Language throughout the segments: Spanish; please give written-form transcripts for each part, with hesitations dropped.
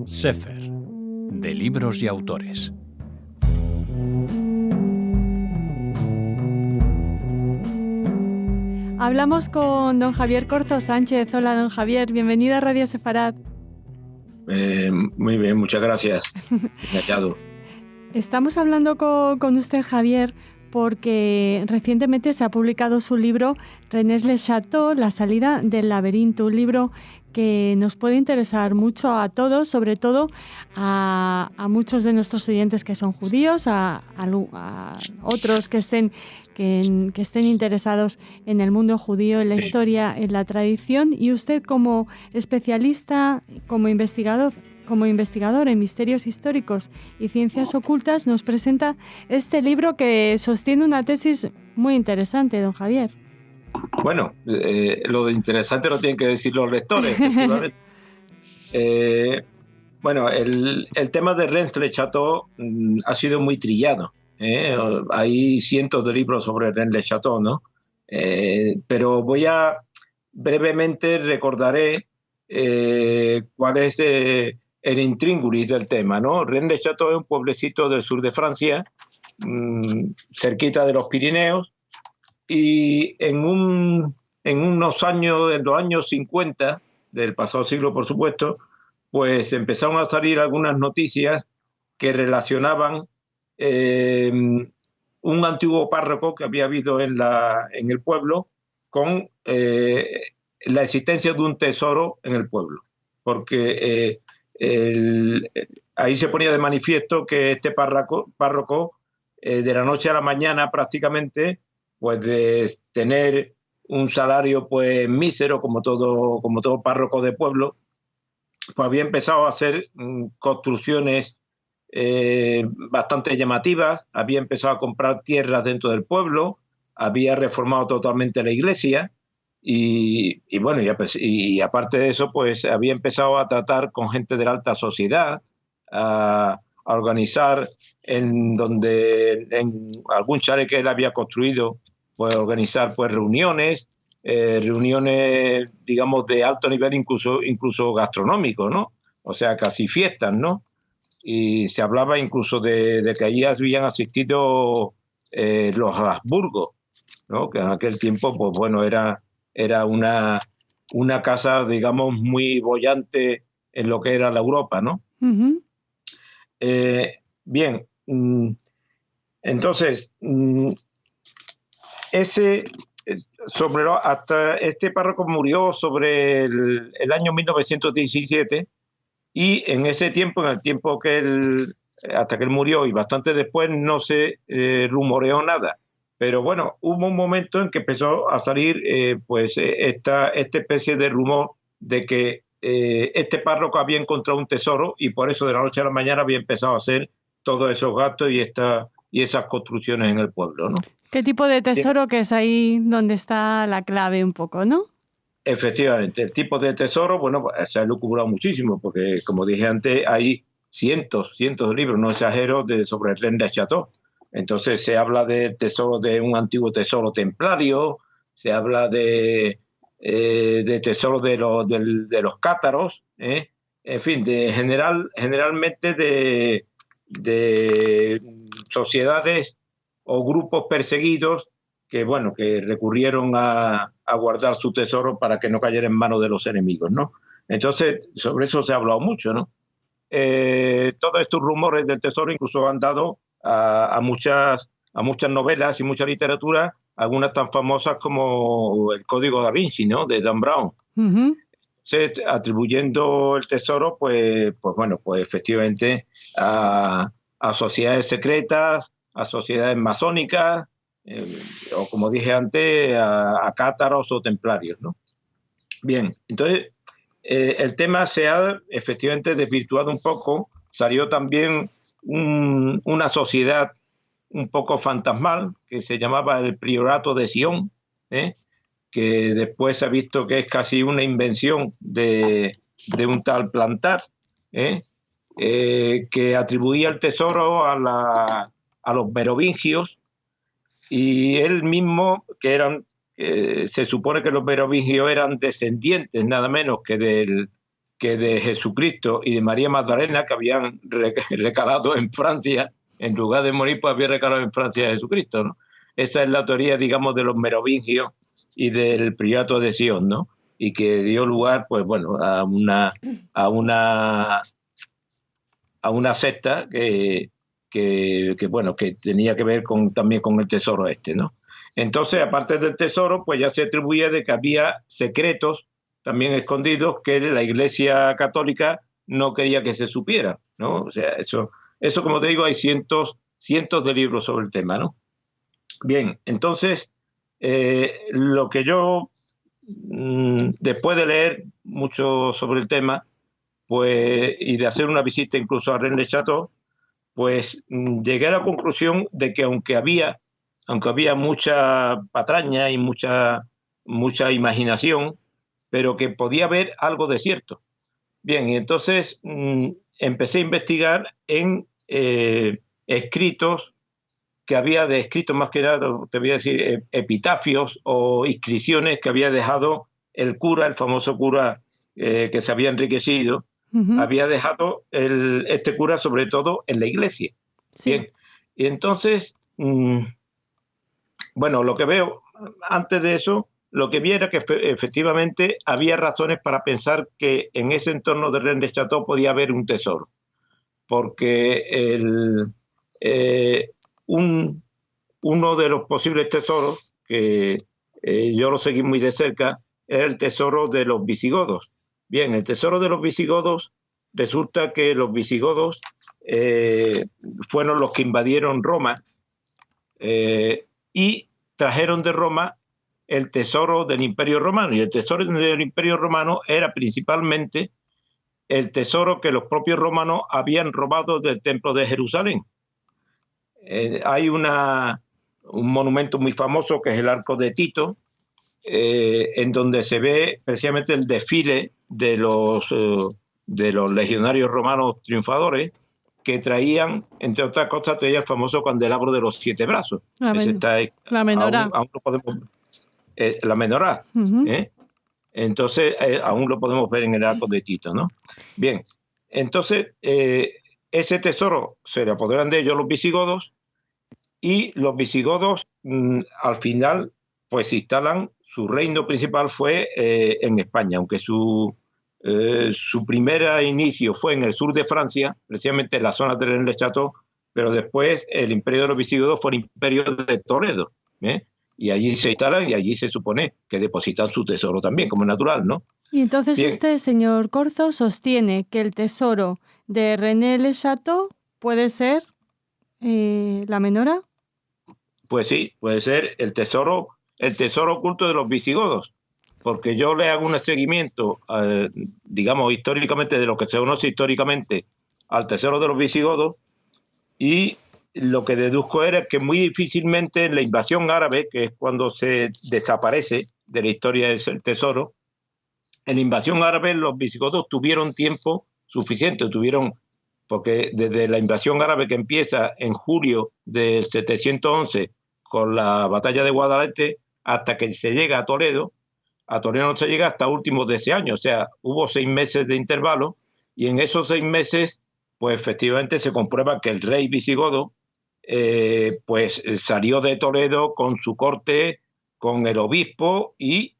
Sefer, de libros y autores. Hablamos con don Javier Corzo Sánchez. Hola, don Javier, bienvenido a Radio Sefarad. Muy bien, muchas gracias. Hallado. Estamos hablando con usted, Javier, porque recientemente se ha publicado su libro Rennes-le-Château, La salida del laberinto, un libro que nos puede interesar mucho a todos, sobre todo a muchos de nuestros oyentes que son judíos, a otros que estén interesados en el mundo judío, en la historia, en la tradición, y usted como especialista, como investigador en misterios históricos y ciencias ocultas, nos presenta este libro que sostiene una tesis muy interesante, don Javier. Bueno, lo de interesante lo tienen que decir los lectores, efectivamente. Bueno, el tema de Rennes-le-Château ha sido muy trillado. Hay cientos de libros sobre Rennes-le-Château, ¿no? Pero brevemente recordaré cuál es el intríngulis del tema, ¿no? Rennes-le-Château es un pueblecito del sur de Francia, cerquita de los Pirineos, y en unos años, en los años 50 del pasado siglo, por supuesto, pues empezaron a salir algunas noticias que relacionaban un antiguo párroco que había habido en el pueblo con la existencia de un tesoro en el pueblo, porque ahí se ponía de manifiesto que este párroco de la noche a la mañana prácticamente, pues de tener un salario pues mísero como todo párroco de pueblo, pues había empezado a hacer construcciones bastante llamativas, había empezado a comprar tierras dentro del pueblo, había reformado totalmente la iglesia y bueno, y aparte de eso, pues había empezado a tratar con gente de la alta sociedad, a organizar en algún chalet que él había construido, pues organizar pues reuniones, digamos, de alto nivel, incluso gastronómico, ¿no? O sea, casi fiestas, ¿no? Y se hablaba incluso de que allí habían asistido los Habsburgo, ¿no? Que en aquel tiempo, pues bueno, era una casa, digamos, muy boyante en lo que era la Europa, ¿no? Uh-huh. Bien, entonces, hasta este párroco murió sobre el año 1917, y en ese tiempo, en el tiempo hasta que él murió y bastante después, no se rumoreó nada. Pero bueno, hubo un momento en que empezó a salir esta especie de rumor de que este párroco había encontrado un tesoro y por eso de la noche a la mañana había empezado a hacer todos esos gastos y esas construcciones en el pueblo, ¿no? ¿Qué tipo de tesoro? Que es ahí donde está la clave un poco, ¿no? Efectivamente, el tipo de tesoro, bueno, se ha elucubrado muchísimo, porque como dije antes, hay cientos de libros, no exagero, sobre Rennes-le-Château. Entonces se habla de un antiguo tesoro templario, se habla de tesoros de los cátaros, en fin, generalmente de sociedades o grupos perseguidos que recurrieron a guardar su tesoro para que no cayera en manos de los enemigos, ¿no? Entonces, sobre eso se ha hablado mucho, ¿no? Todos estos rumores del tesoro incluso han dado a muchas novelas y mucha literatura, algunas tan famosas como El Código Da Vinci, ¿no? De Dan Brown. Uh-huh. Atribuyendo el tesoro, pues efectivamente a sociedades secretas, a sociedades masónicas, o como dije antes, a cátaros o templarios, ¿no? Bien, entonces el tema se ha efectivamente desvirtuado un poco. Salió también una sociedad un poco fantasmal que se llamaba el Priorato de Sion, que después se ha visto que es casi una invención de un tal Plantar, que atribuía el tesoro a los merovingios, y él mismo, se supone que los merovingios eran descendientes nada menos que que de Jesucristo y de María Magdalena, que habían recalado en Francia, en lugar de morir, pues había recalado en Francia Jesucristo, ¿no? Esa es la teoría, digamos, de los merovingios y del Priorato de Sion, ¿no? Y que dio lugar, pues bueno, a una secta que bueno, que tenía que ver también con el tesoro este, ¿no? Entonces, aparte del tesoro, pues ya se atribuye de que había secretos también escondidos que la Iglesia Católica no quería que se supieran, ¿no? O sea, eso como te digo, hay cientos de libros sobre el tema, ¿no? Bien, entonces, lo que yo, después de leer mucho sobre el tema, pues, y de hacer una visita incluso a Rennes-le-Château, pues llegué a la conclusión de que aunque había mucha patraña y mucha imaginación, pero que podía haber algo de cierto. Bien, y entonces empecé a investigar en escritos que había escritos, más que nada, te voy a decir, epitafios o inscripciones que había dejado el cura, el famoso cura que se había enriquecido, había dejado este cura sobre todo en la iglesia. Sí. Bien, y entonces, bueno, lo que veo, antes de eso, lo que vi era que efectivamente había razones para pensar que en ese entorno de Rennes-le-Château podía haber un tesoro, porque uno de los posibles tesoros, que yo lo seguí muy de cerca, es el tesoro de los visigodos. Bien, el tesoro de los visigodos, resulta que los visigodos fueron los que invadieron Roma y trajeron de Roma el tesoro del Imperio Romano. Y el tesoro del Imperio Romano era principalmente el tesoro que los propios romanos habían robado del Templo de Jerusalén. Hay un monumento muy famoso que es el Arco de Tito, en donde se ve precisamente el desfile de los legionarios romanos triunfadores que traían, entre otras cosas, traía el famoso candelabro de los 7 brazos. La menorá. Aún lo podemos, la menorá. Entonces, aún lo podemos ver en el Arco de Tito, ¿no? Bien, entonces, ese tesoro se le apoderan de ellos los visigodos, y los visigodos al final pues instalan, su reino principal fue en España, aunque su primer inicio fue en el sur de Francia, precisamente en la zona de Rennes-le-Château, pero después el imperio de los visigodos fue el imperio de Toledo, y allí se instalan y allí se supone que depositan su tesoro también, como es natural, ¿no? Y entonces Bien. Usted, señor Corzo, sostiene que el tesoro de Rennes-le-Château puede ser la menorá. Pues sí, puede ser el tesoro oculto de los visigodos, porque yo le hago un seguimiento, digamos, históricamente, de lo que se conoce históricamente al tesoro de los visigodos, y lo que deduzco era que muy difícilmente en la invasión árabe, que es cuando se desaparece de la historia del tesoro, en la invasión árabe los visigodos tuvieron tiempo suficiente, porque desde la invasión árabe que empieza en julio del 711 con la batalla de Guadalete hasta que se llega a Toledo no se llega hasta últimos de ese año, o sea, hubo 6 meses de intervalo, y en esos 6 meses, pues efectivamente se comprueba que el rey visigodo pues salió de Toledo con su corte, con el obispo, y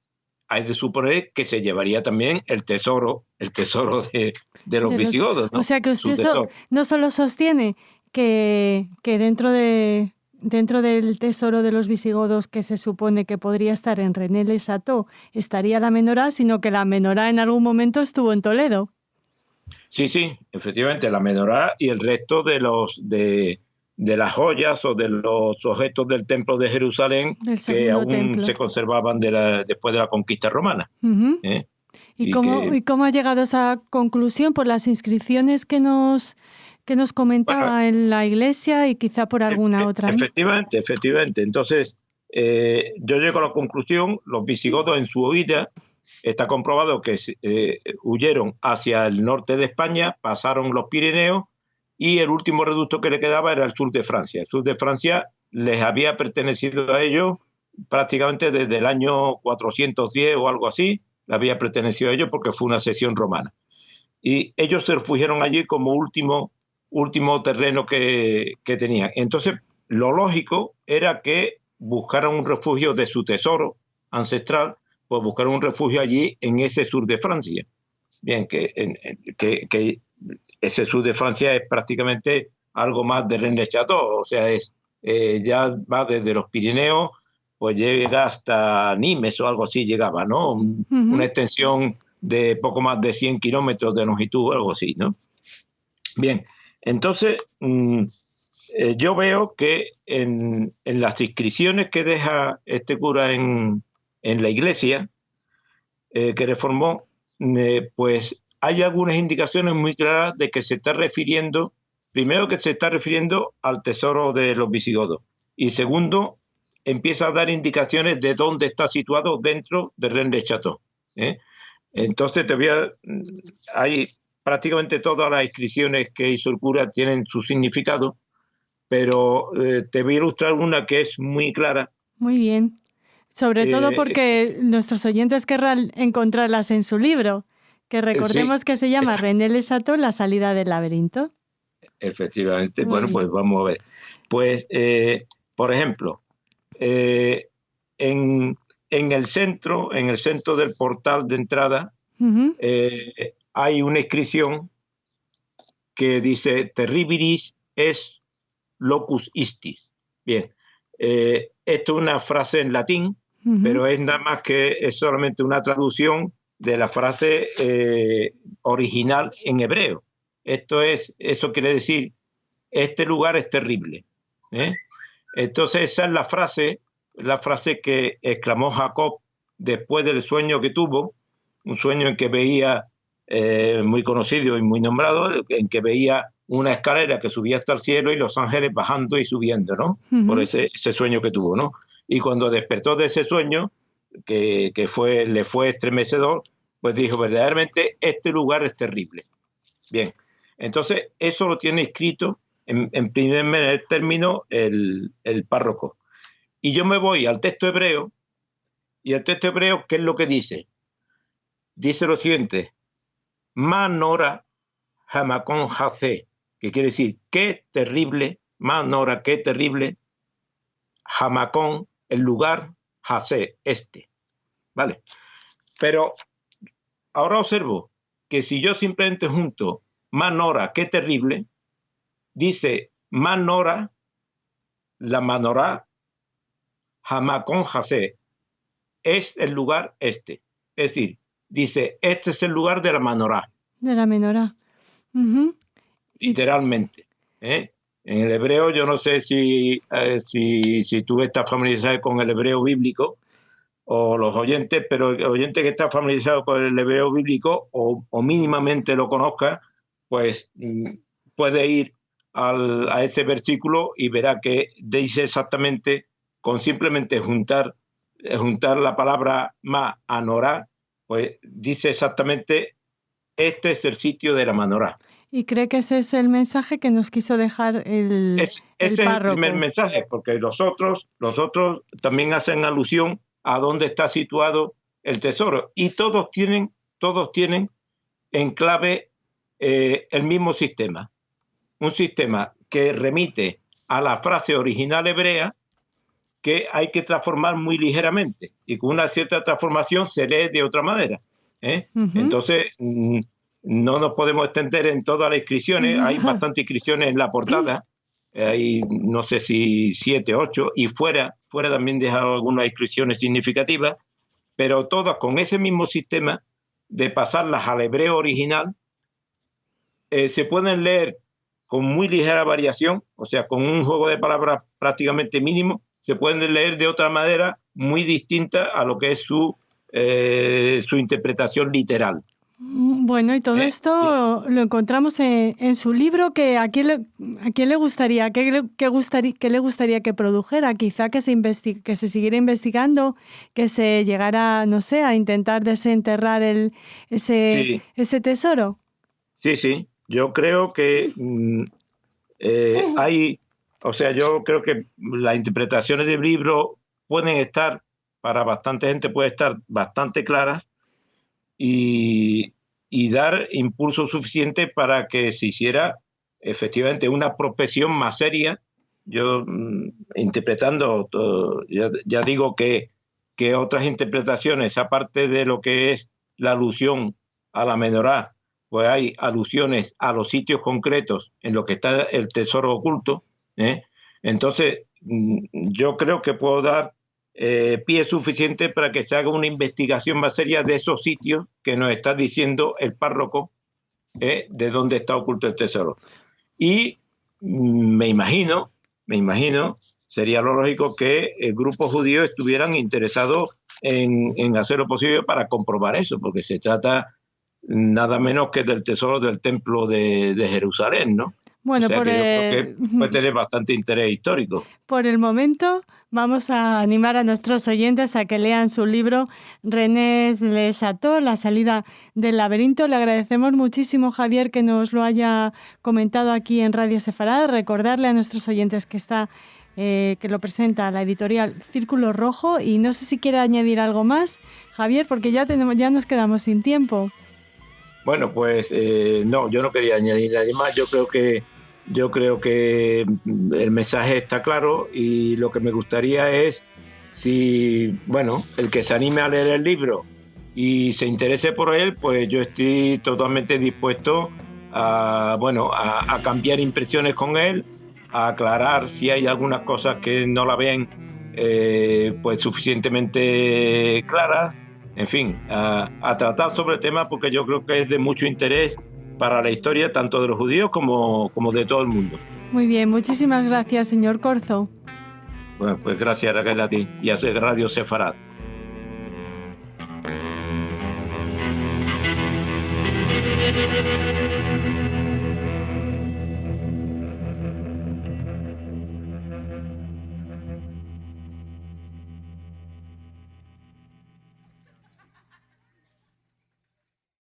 hay de suponer que se llevaría también el tesoro de los visigodos, ¿no? O sea que usted no solo sostiene que dentro del tesoro de los visigodos, que se supone que podría estar en Rennes-le-Château, estaría la menorá, sino que la menorá en algún momento estuvo en Toledo. Sí, efectivamente, la menorá y el resto de las joyas o de los objetos del Templo de Jerusalén que aún se conservaban después de la conquista romana. Uh-huh. ¿Y cómo ha llegado a esa conclusión? ¿Por las inscripciones que nos comentaba en la iglesia y quizá por alguna otra? Efectivamente. Entonces, yo llego a la conclusión, los visigodos en su huida, está comprobado que huyeron hacia el norte de España, pasaron los Pirineos, y el último reducto que le quedaba era el sur de Francia. El sur de Francia les había pertenecido a ellos prácticamente desde el año 410 o algo así, le había pertenecido a ellos porque fue una cesión romana. y ellos se refugiaron allí como último terreno que tenían. Entonces, lo lógico era que buscaran un refugio de su tesoro ancestral, pues buscaron un refugio allí en ese sur de Francia. Bien, que ese sur de Francia es prácticamente algo más de Rennes-le-Château, o sea, ya va desde los Pirineos, pues llega hasta Nimes o algo así llegaba, ¿no? Una extensión de poco más de 100 kilómetros de longitud o algo así, ¿no? Bien, entonces yo veo que en las inscripciones que deja este cura en la iglesia que reformó, pues hay algunas indicaciones muy claras de que se está refiriendo, primero que se está refiriendo al tesoro de los visigodos, y segundo, empieza a dar indicaciones de dónde está situado dentro de Rennes-le-Château. Entonces hay prácticamente todas las inscripciones que hizo el cura tienen su significado, pero te voy a ilustrar una que es muy clara. Muy bien. Sobre todo porque nuestros oyentes querrán encontrarlas en su libro, que recordemos que se llama Rennes-le-Château, la salida del laberinto. Efectivamente. Muy bien. Pues vamos a ver. Pues, por ejemplo, en el centro del portal de entrada, hay una inscripción que dice Terribilis es locus istis. Bien, esto es una frase en latín, pero es nada más es solamente una traducción de la frase original en hebreo. Eso quiere decir, este lugar es terrible. Entonces esa es la frase que exclamó Jacob después del sueño que tuvo, un sueño en que veía, muy conocido y muy nombrado, en que veía una escalera que subía hasta el cielo y los ángeles bajando y subiendo, ¿no? Por ese sueño que tuvo, ¿no? Y cuando despertó de ese sueño, que le fue estremecedor, pues dijo, verdaderamente, este lugar es terrible. Bien, entonces eso lo tiene escrito en primer término el párroco. Y yo me voy al texto hebreo, y el texto hebreo, ¿qué es lo que dice? Dice lo siguiente, Manora Hamakon Hase, que quiere decir, qué terrible, Manora, qué terrible, Hamakon, el lugar, Hase, ¿vale? Pero ahora observo que si yo simplemente junto Manora, qué terrible, dice Manora, la Manorá, Hamakon Hase, es el lugar Es decir, dice, este es el lugar de la Manorá. De la menorá. Literalmente. En el hebreo, yo no sé si tú estás familiarizado con el hebreo bíblico o los oyentes, pero el oyente que está familiarizado con el hebreo bíblico o mínimamente lo conozca, pues puede ir a ese versículo y verá que dice exactamente, con simplemente juntar la palabra ma a norá, pues dice exactamente, este es el sitio de la Manorá. ¿Y cree que ese es el mensaje que nos quiso dejar el párroco? Ese es el primer mensaje, porque los otros también hacen alusión a dónde está situado el tesoro. Y todos tienen en clave el mismo sistema. Un sistema que remite a la frase original hebrea que hay que transformar muy ligeramente. Y con una cierta transformación se lee de otra manera. Entonces, no nos podemos extender en todas las inscripciones. Hay bastantes inscripciones en la portada. Hay, no sé si 7, 8. Y fuera también dejaron algunas inscripciones significativas. Pero todas con ese mismo sistema de pasarlas al hebreo original. Se pueden leer con muy ligera variación. O sea, con un juego de palabras prácticamente mínimo. Se pueden leer de otra manera muy distinta a lo que es su interpretación literal. Bueno, y todo esto lo encontramos en su libro, que ¿a quién le gustaría, qué le gustaría que produjera? Quizá que se siguiera investigando, que se llegara, no sé, a intentar desenterrar ese tesoro. Sí, yo creo que yo creo que las interpretaciones del libro pueden estar, para bastante gente puede estar bastante claras, y y dar impulso suficiente para que se hiciera efectivamente una profesión más seria. Yo interpretando, ya digo que otras interpretaciones, aparte de lo que es la alusión a la menorá, pues hay alusiones a los sitios concretos en los que está el tesoro oculto. Entonces, yo creo que puedo dar pie suficiente para que se haga una investigación más seria de esos sitios que nos está diciendo el párroco, de dónde está oculto el tesoro. Y me imagino, sería lo lógico que el grupo judío estuvieran interesados en hacer lo posible para comprobar eso, porque se trata nada menos que del tesoro del templo de Jerusalén, ¿no? Bueno, o sea que yo creo que puede tener bastante interés histórico. Por el momento vamos a animar a nuestros oyentes a que lean su libro René Le Chateau, La salida del laberinto. Le agradecemos muchísimo, Javier, que nos lo haya comentado aquí en Radio Sefarad. Recordarle a nuestros oyentes que lo presenta la editorial Círculo Rojo, y no sé si quiere añadir algo más, Javier, porque ya nos quedamos sin tiempo. Bueno, pues no, yo no quería añadir nada más. Yo creo que el mensaje está claro, y lo que me gustaría es, el que se anime a leer el libro y se interese por él, pues yo estoy totalmente dispuesto a cambiar impresiones con él, a aclarar si hay algunas cosas que no la ven pues suficientemente claras. En fin, a tratar sobre el tema, porque yo creo que es de mucho interés para la historia tanto de los judíos como de todo el mundo. Muy bien, muchísimas gracias, señor Corzo. Bueno, pues gracias, Raquel, a ti y a Radio Sefarad.